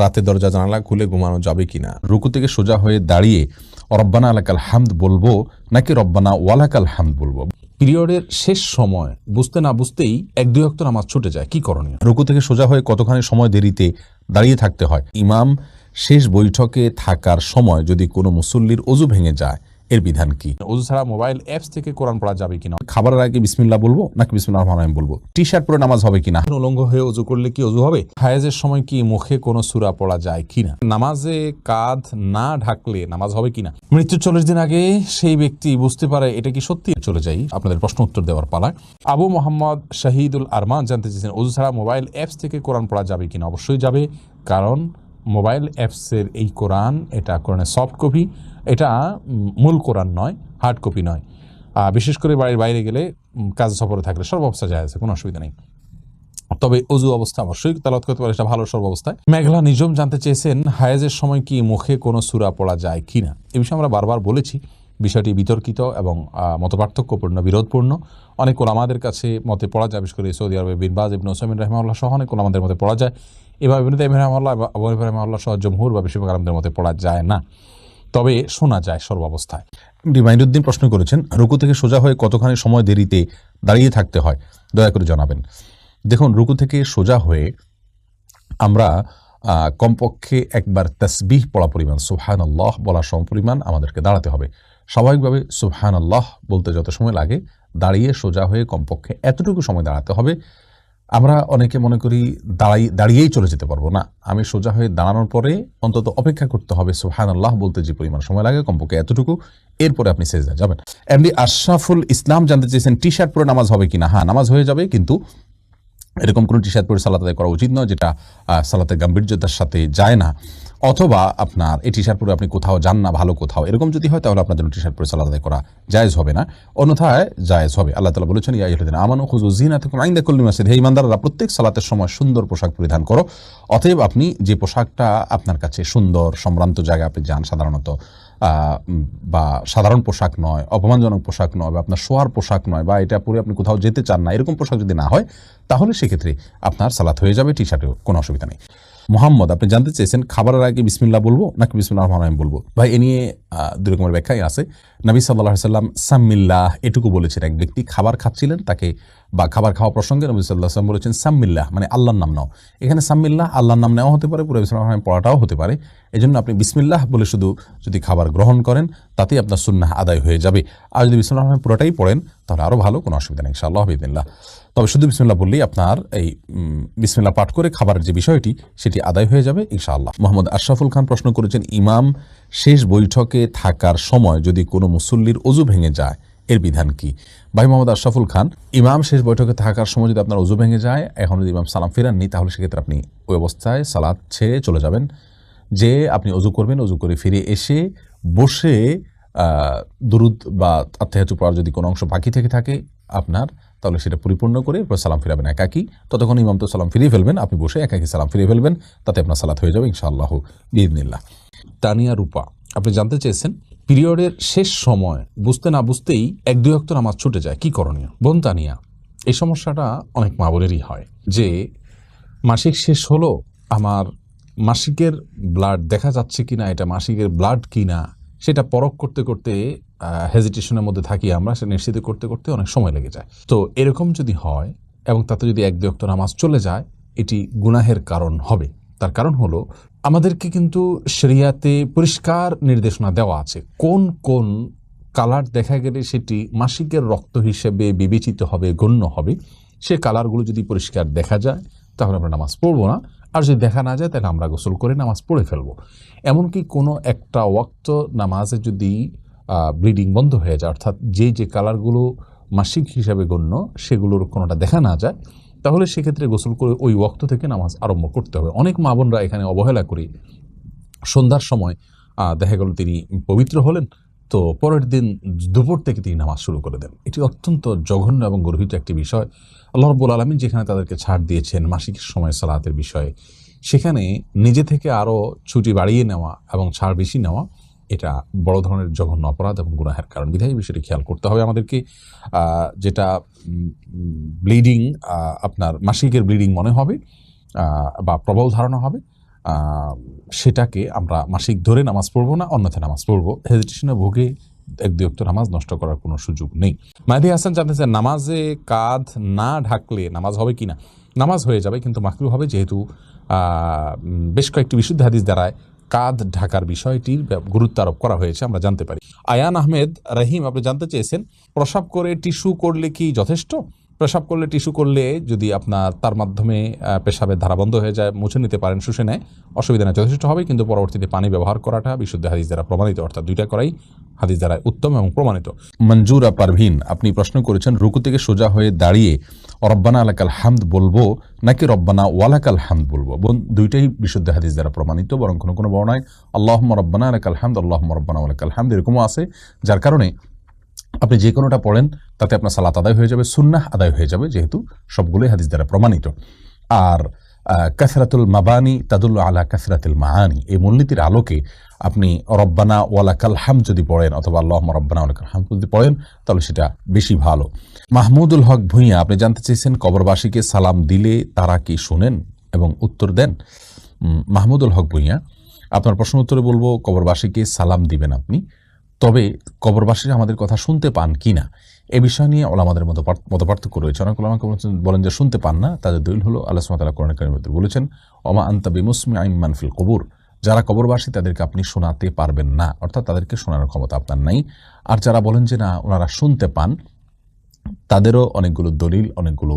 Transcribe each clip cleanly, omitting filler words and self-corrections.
রাতে দরজা জানালা খুলে ঘুমানো যাবে কিনা, রুকু থেকে সোজা হয়ে দাঁড়িয়ে রব্বানা আলাকাল হামদ বলবো নাকি রব্বানা ওয়ালাকাল হামদ বলবো? পিরিয়ডের শেষ সময় বুঝতে না বুঝতেই 1-2 ওয়াক্ত নামাজ ছুটে যায়, কি করণীয়? রুকু থেকে সোজা হয়ে কতখানি সময় দেরিতে দাঁড়িয়ে থাকতে হয়? ইমাম শেষ বৈঠকে থাকার সময় যদি কোনো মুসল্লির অজু ভেঙে যায় এর বিধান কি? ওযু ছাড়া মোবাইল অ্যাপস থেকে কোরআন পড়া যাবে কিনা? খাবারের আগে বিসমিল্লাহ বলবো নাকি বিসমিল্লাহির রহমানির রহিম বলবো? টি শার্ট পরে নামাজ হবে কিনা? উলঙ্গ হয়ে ওযু করলে কি ওযু হবে? হায়েজের সময় কি মুখে কোনো সূরা পড়া যায় কিনা? নামাজে কাঁধ না ঢাকলে নামাজ হবে কিনা? মৃত্যুর 40 দিন আগে সেই ব্যক্তি বুঝতে পারে এটা কি সত্যি? চলে যাই আপনাদের প্রশ্ন উত্তর দেওয়ার পালা। আবু মোহাম্মদ শাহিদুল আরমান জানতে চেয়েছেন, ওযু ছাড়া মোবাইল অ্যাপস থেকে কোরআন পড়া যাবে কিনা? অবশ্যই যাবে, কারণ মোবাইল অ্যাপসের এই কোরআন, এটা কোরআনের সফট কপি, এটা মূল কোরআন নয়, হার্ড কপি নয়। বিশেষ করে বাড়ির বাইরে গেলে, কাজ সফরে থাকলে সর্বাবস্থা যায় আছে, কোনো অসুবিধা নেই। তবে অজু অবস্থা অবশ্যই তেলাওয়াত করতে পারে, এটা ভালো সর্বাবস্থায়। মেঘলা নিজম জানতে চেয়েছেন, হায়েজের সময় কি মুখে কোনো সূরা পড়া যায় কিনা? এ বিষয়ে আমরা বারবার বলেছি, বিষয়টি বিতর্কিত এবং মতপার্থক্যপূর্ণ, বিরোধপূর্ণ। অনেক ওলামাদের কাছে মতে পড়া যায়, বিশেষ করে সৌদি আরবে বিন বাজ, ইবনে উসাইমিন রাহিমাহুল্লাহ সহ অনেক ওলামাদের মতে পড়া যায়। এভাবে ইবনে তাইমিয়া রাহিমাহুল্লাহ, আবু হানিফা রাহিমাহুল্লাহ সহ জমহুর বা বেশিরভাগ আলেমদের মতে পড়া যায় না, তবে শোনা যায় সর্বাবস্থায়। মাইনুদ্দিন প্রশ্ন করেছেন, রুকু থেকে সোজা হয়ে কতখানি সময় দেরিতে দাঁড়িয়ে থাকতে হয়, দয়া করে জানাবেন। দেখুন, রুকু থেকে সোজা হয়ে আমরা কমপক্ষে একবার তাসবিহ পড়া পরিমাণ, সুবহানাল্লাহ বলা সমপরিমাণ আমাদেরকে দাঁড়াতে হবে। স্বাভাবিকভাবে সুবহানাল্লাহ বলতে যত সময় লাগে, দাঁড়িয়ে সোজা হয়ে কমপক্ষে এতটুকু সময় দাঁড়াতে হবে। আমরা অনেকে মনে করি দাঁড়িয়েই চলে যেতে পারবো না, আমি সোজা হয়ে দাঁড়ানোর পরে অন্তত অপেক্ষা করতে হবে সুবহানাল্লাহ বলতে যে পরিমাণ সময় লাগে, কমপক্ষে এতটুকু, এরপরে আপনি সেজদা যাবেন। এমডি আশরাফুল ইসলাম জানতে চেয়েছেন, টি শার্ট পরে নামাজ হবে কিনা? হ্যাঁ, নামাজ হয়ে যাবে, কিন্তু এরকম কোনো টি শার্ট পরে সালাত আদায় করা উচিত নয় যেটা সালাতের গাম্ভীর্যতার সাথে যায় না। অথবা আপনার এই টি শার্ট পরে আপনি কোথাও যান না, ভালো কোথাও, এরকম যদি হয় তাহলে আপনার জন্য টি শার্ট পরে সালাত আদায় করা জায়েজ হবে না, অন্যথায় জায়েজ হবে। আল্লাহ তাআলা বলেছেন, ইয়া আইয়ুহাল্লাযীনা আমানু খুযু যিনাতাকুম ইনদা কুল্লি মাসজিদ, হে ঈমানদাররা, প্রত্যেক সালাতের সময় সুন্দর পোশাক পরিধান করো। অতএব আপনি যে পোশাকটা আপনার কাছে সুন্দর, সম্ভ্রান্ত জায়গায় আপনি যান সাধারণত, বা সাধারণ পোশাক নয়, অপমানজনক পোশাক নয়, বা আপনার শোয়ার পোশাক নয়, বা এটা পরে আপনি কোথাও যেতে চান না, এরকম পোশাক যদি না হয় তাহলে সেক্ষেত্রে আপনার সালাত হয়ে যাবে, টি শার্টেও কোনো অসুবিধা নেই। মোহাম্মদ, আপনি জানতে চেয়েছেন, খাবারের আগে বিসমিল্লাহ বলবো নাকি বিসমিল্লাহির রহমানির রহিম বলবো? ভাই, এ নিয়ে দুই রকমের ব্যাখ্যাই আছে। নবী সাল্লাল্লাহু আলাইহি সাল্লাম সাম্মিল্লাহ এটুকু বলেছেন। এক ব্যক্তি খাবার খাচ্ছিলেন, তাকে বা খাবার খাওয়া প্রসঙ্গে নবী সাল্লাল্লাহু আলাইহি সাল্লাম বলেছেন সাম্মিল্লাহ, মানে আল্লাহর নাম নাও। এখানে সাম্মিল্লাহ আল্লাহর নাম নেওয়া হতে পারে, পুরো বিসমিল্লাহির রহমানির রহিম পড়াটাও হতে পারে। এজন্য আপনি বিসমিল্লাহ বলে শুধু যদি খাবার গ্রহণ করেন তাতেই আপনার সুন্নাহ আদায় হয়ে যাবে। আর যদি বিসমিল্লাহির রহমানির রহিম পুরোটাই পড়েন তাহলে আরও ভালো, কোনো অসুবিধা নেই ইনশাআল্লাহ বিইذنিল্লাহ। তবে শুধু বিসমিল্লাহ বললেই আপনার এই বিসমিল্লাহ পাঠ করে খাবারের যে বিষয়টি সেটি আদায় হয়ে যাবে ইনশাআল্লাহ। মোহাম্মদ আশরাফুল খান প্রশ্ন করেছেন, ইমাম শেষ বৈঠকে থাকার সময় যদি কোনো মুসল্লির অজু ভেঙে যায় এর বিধান কি? ভাই মোহাম্মদ আশরাফুল খান, ইমাম শেষ বৈঠকে থাকার সময় যদি আপনার অজু ভেঙে যায়, এখন যদি ইমাম সালাম ফেরাননি, তাহলে সেক্ষেত্রে আপনি ওই অবস্থায় সালাত ছেড়ে চলে যাবেন। যে আপনি অজু করবেন, অজু করে ফিরে এসে বসে দুরুদ বা আত্তাহিয়াতু পড়ার যদি কোনো অংশ বাকি থেকে থাকে আপনার, তাহলে সেটা পরিপূর্ণ করে এরপর সালাম ফিরাবেন একাকি। ততক্ষণ ইমাম তো সালাম ফিরিয়ে ফেলবেন, আপনি বসে একাকি সালাম ফিরিয়ে ফেলবেন, তাতে আপনার সালাত হয়ে যাবে ইনশাআল্লাহ বিইذনিল্লাহ। তানিয়া রূপা, আপনি জানতে চেয়েছেন, পিরিয়ডের শেষ সময় বুঝতে না বুঝতেই 1-2 ওয়াক্ত নামাজ ছুটে যায়, কি করণীয়? বোন তানিয়া, এই সমস্যাটা অনেক মা বোনেরই হয়, যে মাসিক শেষ হলো, আমার মাসিকের ব্লাড দেখা যাচ্ছে কিনা, এটা মাসিকের ব্লাড কিনা সেটা পরখ করতে করতে হেজিটেশনের মধ্যে থাকি আমরা, সেটা নিশ্চিত করতে করতে অনেক সময় লেগে যায়। তো এরকম যদি হয় এবং তাতে যদি 1-2 ওয়াক্ত নামাজ চলে যায়, এটি গুনাহের কারণ হবে। তার কারণ হলো, আমাদেরকে কিন্তু শরিয়াতে পরিষ্কার নির্দেশনা দেওয়া আছে কোন কোন কালার দেখা গেলে সেটি মাসিকের রক্ত হিসেবে বিবেচিত হবে, গণ্য হবে। সে কালারগুলো যদি পরিষ্কার দেখা যায় তাহলে আমরা নামাজ পড়বো না, আর যদি দেখা না যায় তাহলে আমরা গোসল করে নামাজ পড়ে ফেলবো। এমনকি কোনো একটা ওয়াক্ত নামাজে যদি ব্লিডিং বন্ধ হয়ে যায়, অর্থাৎ যে কালারগুলো মাসিক হিসাবে গণ্য সেগুলোর কোনোটা দেখা না যায়, তাহলে সেক্ষেত্রে গোসল করে ওই ওয়াক্ত থেকে নামাজ আরম্ভ করতে হবে। অনেক মা বোনরা এখানে অবহেলা করে সন্ধ্যার সময় দেখা গেল তিনি পবিত্র হলেন, তো পরের দিন দুপুর থেকে তিনি নামাজ শুরু করে দেন। এটি অত্যন্ত জঘন্য এবং গর্হিত একটি বিষয়। আল্লাহ রাব্বুল আলামিন যেখানে তাদেরকে ছাড় দিয়েছেন মাসিকের সময় সালাতের বিষয়ে, সেখানে নিজে থেকে আরও ছুটি বাড়িয়ে নেওয়া এবং ছাড় বেশি নেওয়া, এটা বড় ধরনের জঘন্য অপরাধ এবং গুনাহের কারণ। বিধায় এই বিষয়টি খেয়াল করতে হবে আমাদেরকে। যেটা ব্লিডিং, আপনার মাসিকের ব্লিডিং মনে হবে বা প্রবল ধারণা হবে, সেটাকে আমরা মাসিক ধরে নামাজ পড়বো না, অন্যথায় নামাজ পড়বো। হেজিটেশনে ভোগে এক দুই ওয়াক্ত নামাজ নষ্ট করার কোনো সুযোগ নেই। মাহদি হাসান জানতে চান, নামাজে কাঁধ না ঢাকলে নামাজ হবে কিনা? নামাজ হয়ে যাবে, কিন্তু মাকরুহ হবে, যেহেতু বেশ কয়েকটি বিশুদ্ধ হাদিস দ্বারায় কাঁধ ঢাকার বিষয়টির গুরুত্ব আরোপ করা হয়েছে, আমরা জানতে পারি। আয়ান আহমেদ রহিম আপনি জানতে চেয়েছেন, প্রসাব করে টিস্যু করলে কি যথেষ্ট? পেশাব করলে, টিস্যু করলে যদি আপনার তার মাধ্যমে পেশাবের ধারা বন্ধ হয়ে যায়, মুছে নিতে পারেন, শুষে নেয়, অসুবিধা নেই, যথেষ্ট হবে। কিন্তু পরবর্তীতে পানি ব্যবহার করাটা বিশুদ্ধ হাদিস দ্বারা প্রমাণিত, অর্থাৎ দুইটা করাই হাদিস দ্বারা উত্তম এবং প্রমাণিত। মঞ্জুরা পারভিন আপনি প্রশ্ন করেছেন, রুকু থেকে সোজা হয়ে দাঁড়িয়ে রব্বানা আলাকাল হামদ বলবো নাকি রব্বানা ওয়ালাকাল হামদ বলবো? দুইটাই বিশুদ্ধ হাদিস দ্বারা প্রমাণিত, বরং কোনো কোনো বর্ণায় আল্লাহুম্মা রব্বানা আলাকাল হামদ, আল্লাহুম্মা রব্বানা ওয়ালাকাল হামদ এরকমও আছে, যার কারণে আপনি যে কোনোটা পড়েন তাতে আপনার সালাত আদায় হয়ে যাবে, সুন্নাহ আদায় হয়ে যাবে, যেহেতু সবগুলোই হাদিস দ্বারা প্রমাণিত। আর কাসরাতুল মাবানি তাদুল্লু আলা কাসরাতুল মাআনি, এই মূলনীতির আলোকে আপনি রব্বানা ওয়ালাকাল হামদ যদি পড়েন অথবা আল্লাহুম্মা রব্বানা ওয়ালাকাল হামদ যদি পড়েন, তাহলে সেটা বেশি ভালো। মাহমুদুল হক ভূঁইয়া আপনি জানতে চেয়েছেন, কবরবাসীকে সালাম দিলে তারা কি শুনেন এবং উত্তর দেন? মাহমুদুল হক ভূঁইয়া, আপনার প্রশ্ন উত্তরে বলবো, কবরবাসীকে সালাম দিবেন আপনি, তবে কবরবাসীরা আমাদের কথা শুনতে পান কি না এ বিষয় নিয়ে ওলামাদের মতপার্থক্য রয়েছে। অনেক ওলামা বলেন যে শুনতে পান না, তাদের দলিল হলো আল্লাহ সুবহানাহু ওয়া তাআলা কোরআন কারীমের মধ্যে বলেছেন, ওমা আনতা বিমুসমিআইন মান ফিল কুবুর, যারা কবরবাসী তাদেরকে আপনি শোনাতে পারবেন না, অর্থাৎ তাদেরকে শোনানোর ক্ষমতা আপনার নাই। আর যারা বলেন যে না ওনারা শুনতে পান, তাদেরও অনেকগুলো দলিল, অনেকগুলো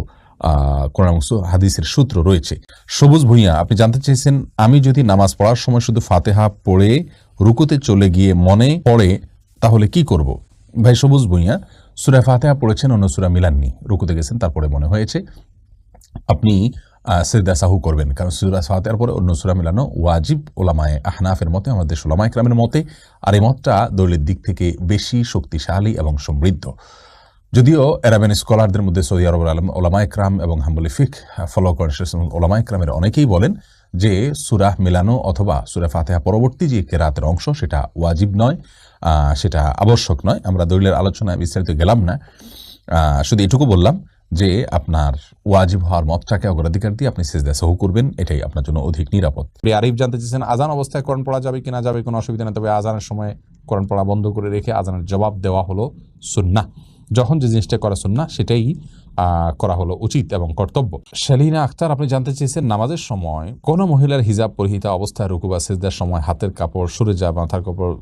কোরআন হাদিসের সূত্র রয়েছে। সবুজ ভূঁইয়া আপনি জানতে চেয়েছেন, আমি যদি নামাজ পড়ার সময় শুধু ফাতেহা পড়ে রুকুতে চলে গিয়ে মনে পড়ে তাহলে কি করব? ভাই সবুজ ভূঁইয়া, সূরা ফাতিহা পড়েছেন, অন্য সূরা মিলাননি, রুকুতে গেছেন, তারপরে মনে হয়েছে, আপনি সিজদা সাহু করবেন, কারণ সূরা ফাতিহার পরে অন্য সূরা মিলানো ওয়াজিব ওলামায়ে আহনাফের মতে, আমাদের ওলামায়ে কেরামের মতে। আর এই মতটা দলিলের দিক থেকে বেশি শক্তিশালী এবং সমৃদ্ধ। যদিও আরাবিয়ান স্কলারদের মধ্যে সৌদি আরবের ওলামায়ে কেরাম এবং হাম্বলি ফিকহ ফলো করেন ওলামায়ে কেরামের অনেকেই বলেন যে সূরা মিলানো অথবা সূরা ফাতিহা পরবর্তী যে কেরাতের অংশ সেটা ওয়াজিব নয়, সেটা আবশ্যক নয়। আমরা দলিলের আলোচনায় বিস্তারিত গেলাম না, শুধু এটুকু বললাম যে আপনার ওয়াজিব হওয়ার মতটাকে অগ্রাধিকার দিয়ে আপনি সিজদা সাহু করবেন, এটাই আপনার জন্য অধিক নিরাপদ। আরিফ জানতে চেয়েছেন, আজান অবস্থায় কোরআন পড়া যাবে কিনা? যাবে, কোনো অসুবিধা নেই, তবে আজানের সময় কোরআন পড়া বন্ধ করে রেখে আজানের জবাব দেওয়া হলো সুন্নাহ। যখন যে জিনিসটা করা সুন্নাহ সেটাই করা হলো উচিত এবং কর্তব্য। শালিনা আক্তার আপনি জানতে চেয়েছেন, নামাজের সময় কোনো মহিলার হিজাব পরিহিতা অবস্থায় রুকু বা সিজদার সময় হাতের কাপড় সরে যায়, মাথার কাপড়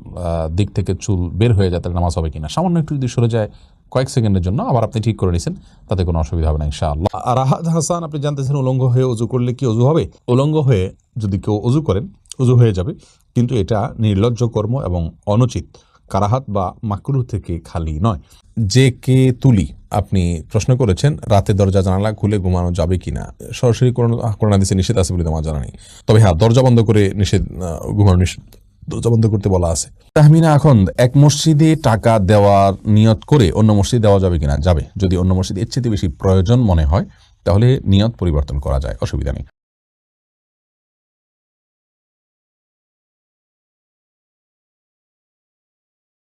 দিক থেকে চুল বের হয়ে যায়, তাহলে নামাজ হবে কিনা? সামান্য একটু যদি সরে যায় কয়েক সেকেন্ডের জন্য, আবার আপনি ঠিক করে নিছেন, তাতে কোনো অসুবিধা হবে না ইনশাআল্লাহ। রাহাত হাসান আপনি জানতেছেন, উলঙ্গ হয়ে অজু করলে কি অজু হবে? উলঙ্গ হয়ে যদি কেউ অজু করেন, অজু হয়ে যাবে, কিন্তু এটা নির্লজ্জ কর্ম এবং অনুচিত, কারাহাত বা মাকরুহ থেকে খালি নয়। যে কে তুলি আপনি প্রশ্ন করেছেন, রাতে দরজা জানালা খুলে ঘুমানো যাবে কিনা? সরাসরি কোরআন হাদিসে নিষেধ আছে বলে আমার জানা নেই, তবে হ্যাঁ দরজা বন্ধ করে ঘুমানো নিষেধ, দরজা বন্ধ করতে বলা আছে। তাহমিনা এখন এক মসজিদে টাকা দেওয়ার নিয়ত করে অন্য মসজিদে দেওয়া যাবে কিনা? যাবে, যদি অন্য মসজিদে এর চেয়ে বেশি প্রয়োজন মনে হয় তাহলে নিয়ত পরিবর্তন করা যায়, অসুবিধা নেই।